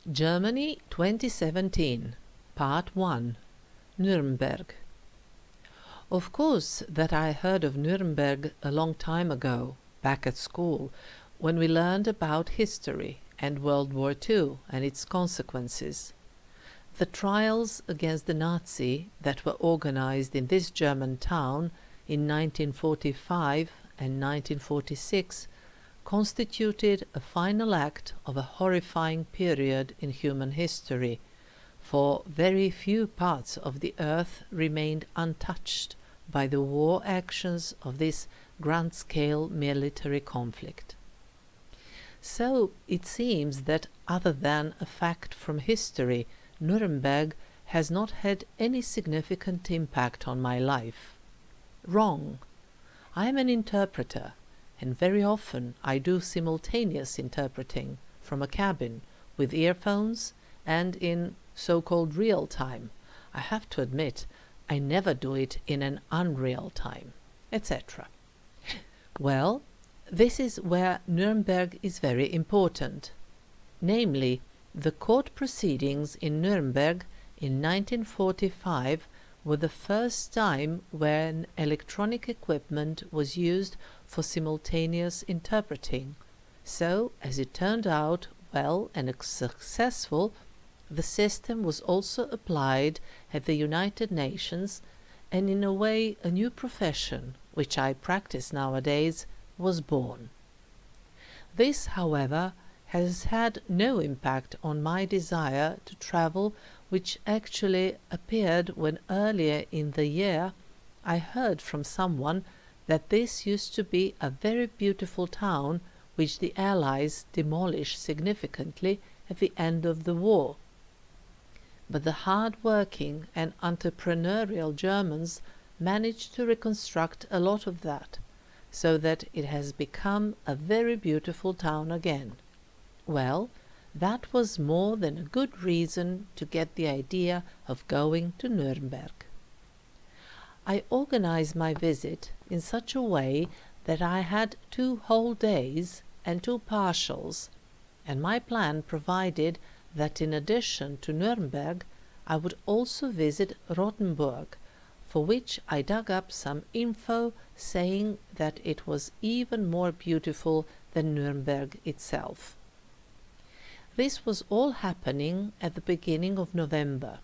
Germany 2017, Part 1, Nuremberg. Of course that I heard of Nuremberg a long time ago, back at school, when we learned about history and World War II and its consequences. The trials against the Nazi that were organized in this German town in 1945 and 1946 constituted a final act of a horrifying period in human history, for very few parts of the earth remained untouched by the war actions of this grand-scale military conflict. So it seems that, other than a fact from history, Nuremberg has not had any significant impact on my life. Wrong. I am an interpreter, and very often I do simultaneous interpreting from a cabin with earphones and in so-called real time. I have to admit, I never do it in an unreal time, etc. Well, this is where Nuremberg is very important. Namely, the court proceedings in Nuremberg in 1945 were the first time when electronic equipment was used for simultaneous interpreting. So, as it turned out well and successful, the system was also applied at the United Nations, and in a way a new profession, which I practice nowadays, was born. This, however, has had no impact on my desire to travel, which actually appeared when earlier in the year I heard from someone that this used to be a very beautiful town which the Allies demolished significantly at the end of the war. But the hard-working and entrepreneurial Germans managed to reconstruct a lot of that, so that it has become a very beautiful town again. Well, that was more than a good reason to get the idea of going to Nuremberg. I organized my visit in such a way that I had 2 whole days and 2 partials, and my plan provided that in addition to Nuremberg I would also visit Rothenburg, for which I dug up some info saying that it was even more beautiful than Nuremberg itself. This was all happening at the beginning of November.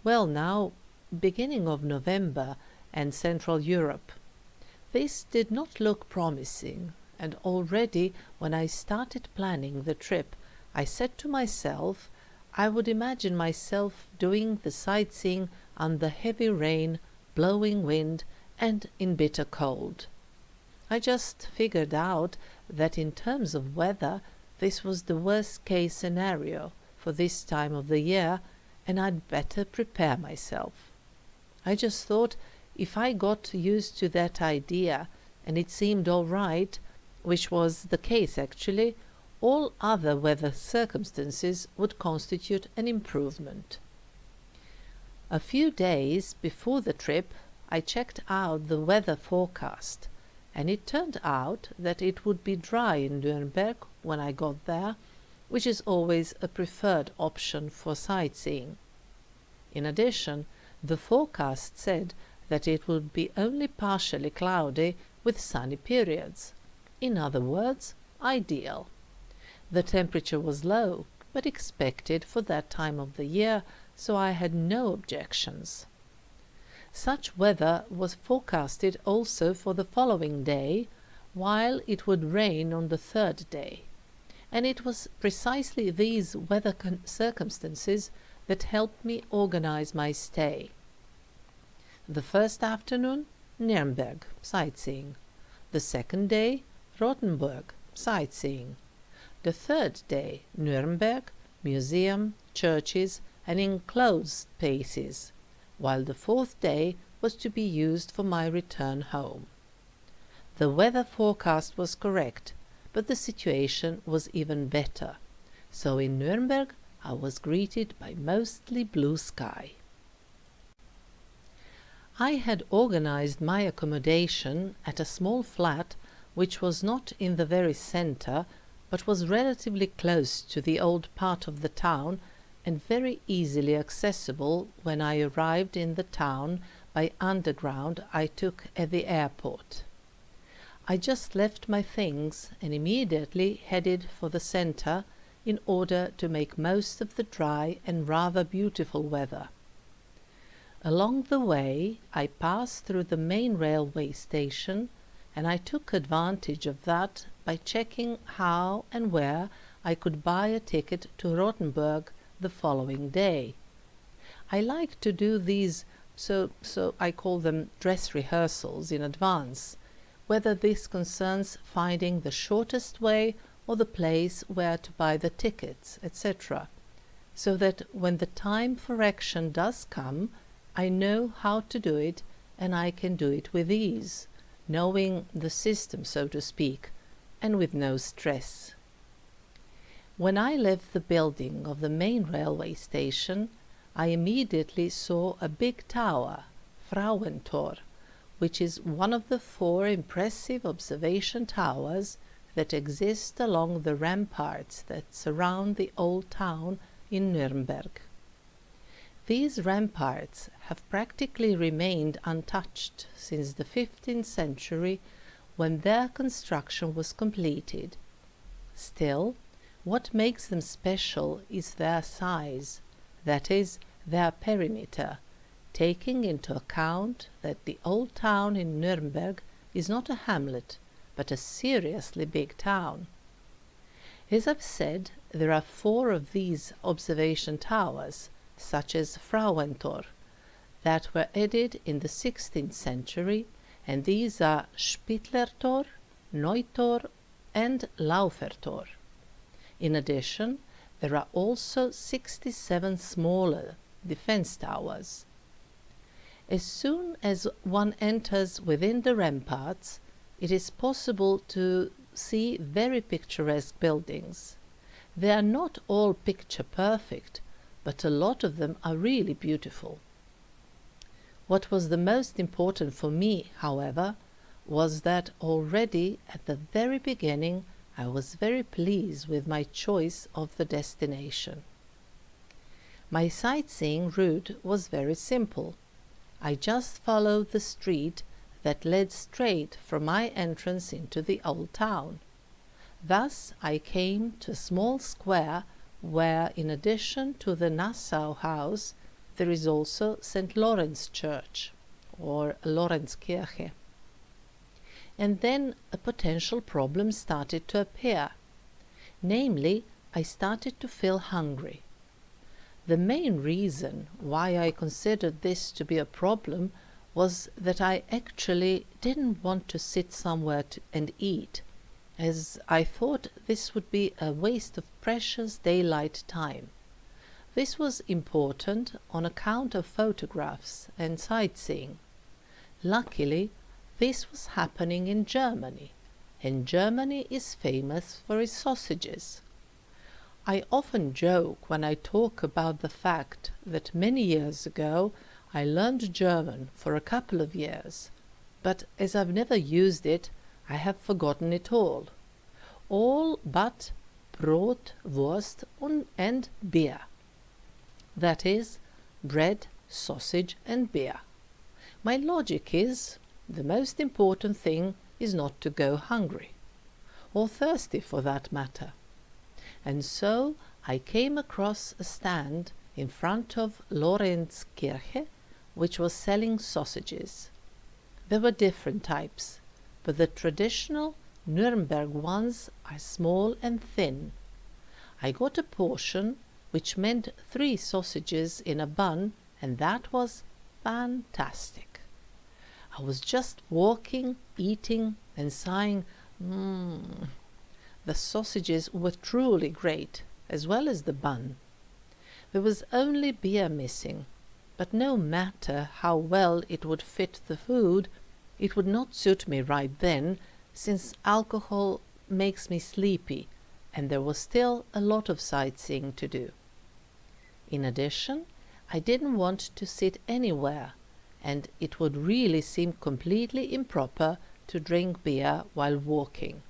Well, now, beginning of November and Central Europe. This did not look promising, and already when I started planning the trip, I said to myself I would imagine myself doing the sightseeing under heavy rain, blowing wind, and in bitter cold. I just figured out that in terms of weather, this was the worst-case scenario for this time of the year, and I'd better prepare myself. I just thought if I got used to that idea and it seemed all right, which was the case actually, all other weather circumstances would constitute an improvement. A few days before the trip, I checked out the weather forecast, and it turned out that it would be dry in Nuremberg when I got there, which is always a preferred option for sightseeing. In addition, the forecast said that it would be only partially cloudy with sunny periods. In other words, ideal. The temperature was low, but expected for that time of the year, so I had no objections. Such weather was forecasted also for the following day, while it would rain on the 3rd day. And it was precisely these weather circumstances that helped me organize my stay. The first afternoon, Nuremberg, sightseeing. The second day, Rothenburg, sightseeing. The 3rd day, Nuremberg, museum, churches, and enclosed spaces, while the 4th day was to be used for my return home. The weather forecast was correct, but the situation was even better, so in Nuremberg I was greeted by mostly blue sky. I had organized my accommodation at a small flat which was not in the very center, but was relatively close to the old part of the town and very easily accessible when I arrived in the town by underground I took at the airport. I just left my things and immediately headed for the centre in order to make most of the dry and rather beautiful weather. Along the way I passed through the main railway station, and I took advantage of that by checking how and where I could buy a ticket to Nuremberg the following day. I like to do these, so I call them dress rehearsals in advance, whether this concerns finding the shortest way or the place where to buy the tickets, etc., so that when the time for action does come, I know how to do it, and I can do it with ease, knowing the system, so to speak, and with no stress. When I left the building of the main railway station, I immediately saw a big tower, Frauentor, which is one of the 4 impressive observation towers that exist along the ramparts that surround the old town in Nuremberg. These ramparts have practically remained untouched since the 15th century, when their construction was completed. Still, what makes them special is their size, that is, their perimeter, taking into account that the old town in Nuremberg is not a hamlet, but a seriously big town. As I've said, there are 4 of these observation towers, such as Frauentor, that were added in the 16th century, and these are Spittlertor, Neutor, and Laufertor. In addition, there are also 67 smaller defense towers. As soon as one enters within the ramparts, it is possible to see very picturesque buildings. They are not all picture perfect, but a lot of them are really beautiful. What was the most important for me, however, was that already at the very beginning I was very pleased with my choice of the destination. My sightseeing route was very simple. I just followed the street that led straight from my entrance into the old town. Thus I came to a small square where, in addition to the Nassau House, there is also St. Lawrence Church, or Lorenzkirche. And then a potential problem started to appear. Namely, I started to feel hungry. The main reason why I considered this to be a problem was that I actually didn't want to sit somewhere and eat, as I thought this would be a waste of precious daylight time. This was important on account of photographs and sightseeing. Luckily, this was happening in Germany, and Germany is famous for its sausages. I often joke when I talk about the fact that many years ago I learned German for a couple of years, but as I've never used it, I have forgotten it all. All but Brot, Wurst and Bier. That is, bread, sausage and beer. My logic is, the most important thing is not to go hungry, or thirsty for that matter. And so I came across a stand in front of Lorenzkirche, which was selling sausages. There were different types, but the traditional Nuremberg ones are small and thin. I got a portion, which meant 3 sausages in a bun, and that was fantastic. I was just walking, eating, and sighing, The sausages were truly great, as well as the bun. There was only beer missing, but no matter how well it would fit the food, it would not suit me right then, since alcohol makes me sleepy, and there was still a lot of sightseeing to do. In addition, I didn't want to sit anywhere, and it would really seem completely improper to drink beer while walking.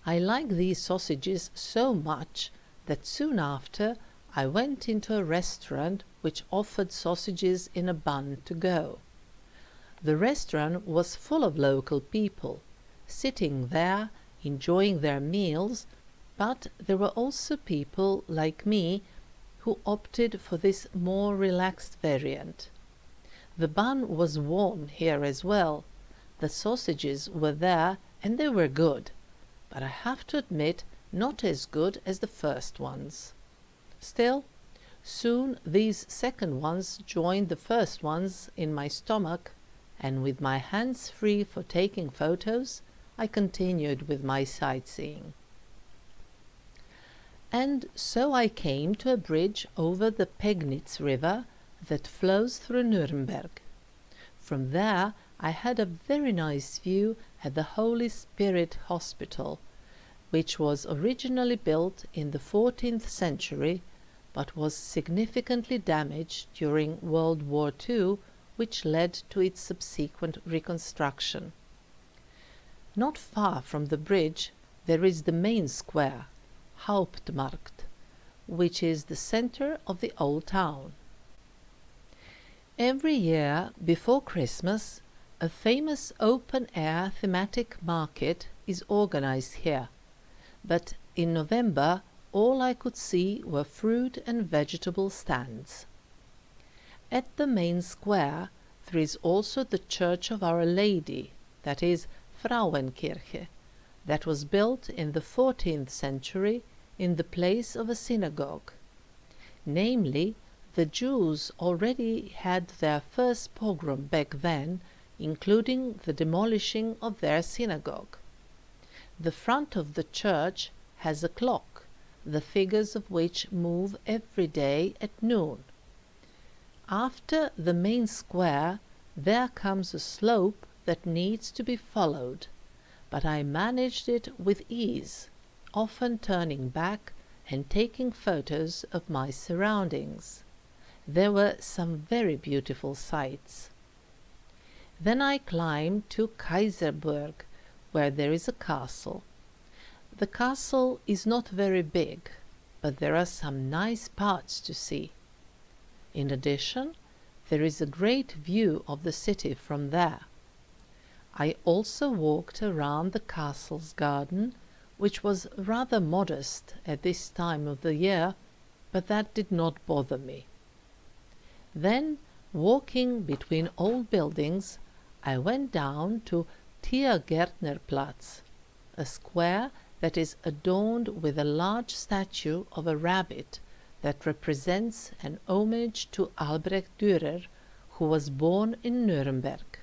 I liked these sausages so much that soon after I went into a restaurant which offered sausages in a bun to go. The restaurant was full of local people, sitting there, enjoying their meals, but there were also people like me who opted for this more relaxed variant. The bun was warm here as well. The sausages were there and they were good, but I have to admit not as good as the first ones. Still, soon these second ones joined the first ones in my stomach, and with my hands free for taking photos, I continued with my sightseeing. And so I came to a bridge over the Pegnitz River that flows through Nuremberg. From there I had a very nice view at the Holy Spirit Hospital, which was originally built in the 14th century but was significantly damaged during World War II, which led to its subsequent reconstruction. Not far from the bridge there is the main square, Hauptmarkt, which is the center of the old town. Every year before Christmas, a famous open-air thematic market is organized here, but in November all I could see were fruit and vegetable stands. At the main square there is also the Church of Our Lady, that is Frauenkirche, that was built in the 14th century in the place of a synagogue. Namely, the Jews already had their first pogrom back then, including the demolishing of their synagogue. The front of the church has a clock, the figures of which move every day at noon. After the main square there comes a slope that needs to be followed, but I managed it with ease, often turning back and taking photos of my surroundings. There were some very beautiful sights. Then I climbed to Kaiserburg, where there is a castle. The castle is not very big, but there are some nice parts to see. In addition, there is a great view of the city from there. I also walked around the castle's garden, which was rather modest at this time of the year, but that did not bother me. Then, walking between old buildings, I went down to Tiergärtnerplatz, a square that is adorned with a large statue of a rabbit that represents an homage to Albrecht Dürer, who was born in Nuremberg.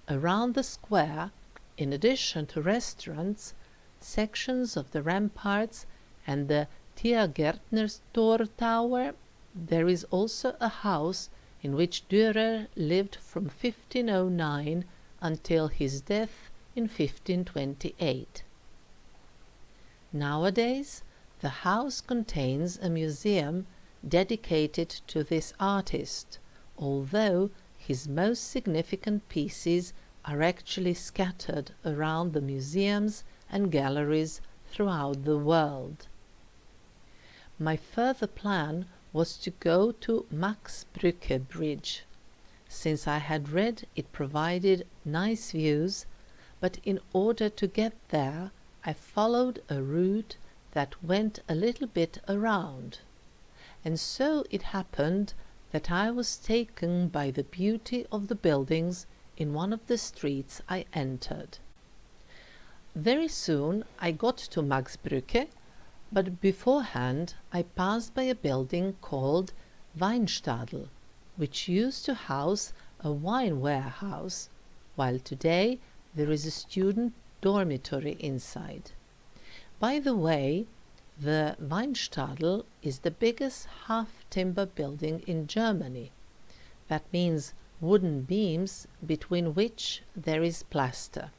Around the square, in addition to restaurants, sections of the ramparts and the Tiergärtnertor Tower, there is also a house in which Dürer lived from 1509 until his death in 1528. Nowadays, the house contains a museum dedicated to this artist, although his most significant pieces are actually scattered around the museums and galleries throughout the world. My further plan was to go to Maxbrücke Bridge, since I had read it provided nice views, but in order to get there I followed a route that went a little bit around, and so it happened that I was taken by the beauty of the buildings in one of the streets I entered. Very soon I got to Maxbrücke, but beforehand I passed by a building called Weinstadel, which used to house a wine warehouse, while today there is a student dormitory inside. By the way, the Weinstadel is the biggest half-timber building in Germany. That means wooden beams between which there is plaster.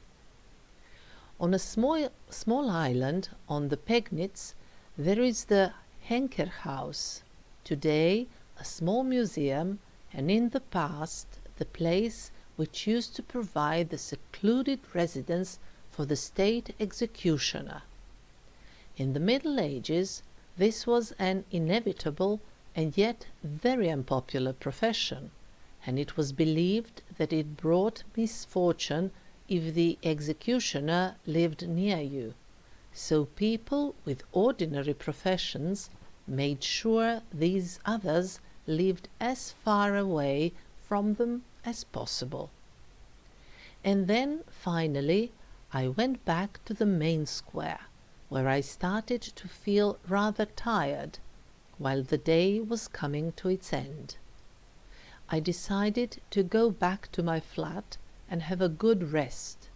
On a small island on the Pegnitz there is the Henker House, today a small museum, and in the past the place which used to provide the secluded residence for the state executioner. In the Middle Ages, this was an inevitable and yet very unpopular profession, and it was believed that it brought misfortune if the executioner lived near you. So people with ordinary professions made sure these others lived as far away from them as possible. And then, finally, I went back to the main square, where I started to feel rather tired, while the day was coming to its end. I decided to go back to my flat and have a good rest.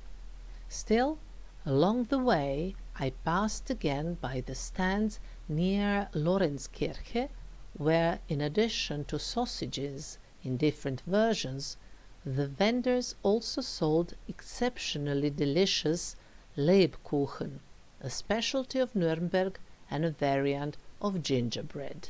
Still, along the way, I passed again by the stands near Lorenzkirche, where, in addition to sausages in different versions, the vendors also sold exceptionally delicious Lebkuchen, a specialty of Nuremberg and a variant of gingerbread.